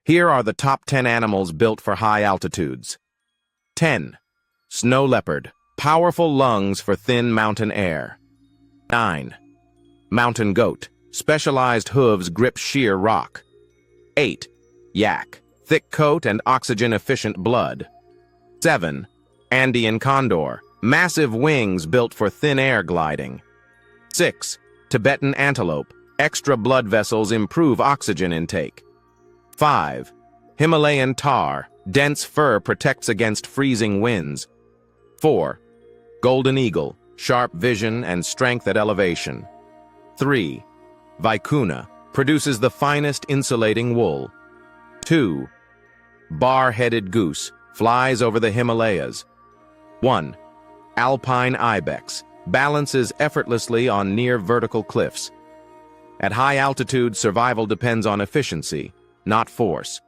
Here are the top 10 animals built for high altitudes. 10. Snow leopard, powerful lungs for thin mountain air. 9. Mountain goat, specialized hooves grip sheer rock. 8. Yak, thick coat and oxygen-efficient blood. 7. Andean condor, massive wings built for thin air gliding. 6. Tibetan antelope, extra blood vessels improve oxygen intake. 5. Himalayan tahr, dense fur protects against freezing winds. 4. Golden eagle, sharp vision and strength at elevation. 3. Vicuna, produces the finest insulating wool. 2. Bar-headed goose, flies over the Himalayas. 1. Alpine ibex, balances effortlessly on near vertical cliffs. At high altitude, survival depends on efficiency, not force.